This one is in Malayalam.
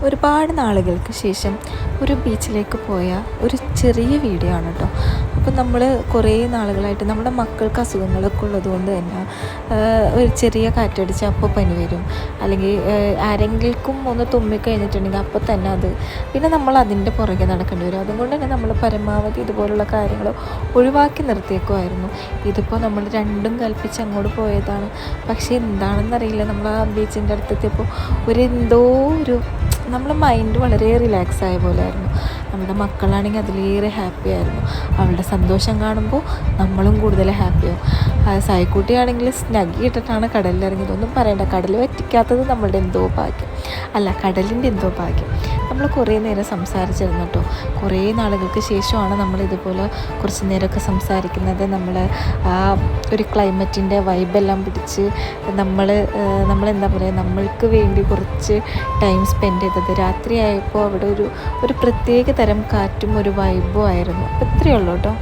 ഒരുപാട് നാളുകൾക്ക് ശേഷം ഒരു ബീച്ചിലേക്ക് പോയ ഒരു ചെറിയ വീഡിയോ ആണ് കേട്ടോ. അപ്പം നമ്മൾ കുറേ നാളുകളായിട്ട് നമ്മുടെ മക്കൾക്ക് അസുഖങ്ങളൊക്കെ ഉള്ളതുകൊണ്ട് തന്നെ ഒരു ചെറിയ കാറ്റടിച്ച് അപ്പോൾ പനി വരും, അല്ലെങ്കിൽ ആരെങ്കിലും ഒന്ന് തുമ്മിക്കഴിഞ്ഞിട്ടുണ്ടെങ്കിൽ അപ്പോൾ തന്നെ അത് പിന്നെ നമ്മൾ അതിൻ്റെ പുറകെ നടക്കേണ്ടി വരും. അതുകൊണ്ട് തന്നെ നമ്മൾ പരമാവധി ഇതുപോലുള്ള കാര്യങ്ങൾ ഒഴിവാക്കി നിർത്തിയേക്കുമായിരുന്നു. ഇതിപ്പോൾ നമ്മൾ രണ്ടും കൽപ്പിച്ച് അങ്ങോട്ട് പോയതാണ്. പക്ഷേ എന്താണെന്നറിയില്ല, നമ്മൾ ആ ബീച്ചിൻ്റെ അടുത്തെത്തിയപ്പോൾ ഒരു നമ്മുടെ മൈൻഡ് വളരെ റിലാക്സ് ആയ പോലെ ആയിരുന്നു. നമ്മുടെ മക്കളാണെങ്കിൽ അതിലേറെ ഹാപ്പി ആയിരുന്നു. അവളുടെ സന്തോഷം കാണുമ്പോൾ നമ്മളും കൂടുതൽ ഹാപ്പിയാവും. സായിക്കുട്ടിയാണെങ്കിൽ സ്നഗ്ഗി ഇട്ടിട്ടാണ് കടലിലിറങ്ങിയത്. ഒന്നും പറയണ്ട, കടൽ വറ്റിക്കാത്തത് നമ്മളുടെ എന്തോ ഭാഗ്യം, അല്ല കടലിൻ്റെ എന്തോ ഭാഗ്യം. നമ്മൾ കുറേ നേരം സംസാരിച്ചിരുന്നു കേട്ടോ. കുറേ നാളുകൾക്ക് ശേഷമാണ് നമ്മളിതുപോലെ കുറച്ച് നേരമൊക്കെ സംസാരിക്കുന്നത്. നമ്മൾ ആ ഒരു ക്ലൈമറ്റിൻ്റെ വൈബെല്ലാം പിടിച്ച് നമ്മളെന്താ പറയുക, നമ്മൾക്ക് വേണ്ടി കുറച്ച് ടൈം സ്പെൻഡ് ചെയ്തത്. രാത്രിയായപ്പോൾ അവിടെ ഒരു പ്രത്യേക തരം കാറ്റും ഒരു വൈബും ആയിരുന്നു. അപ്പോൾ ഇത്രയേ ഉള്ളൂ കേട്ടോ.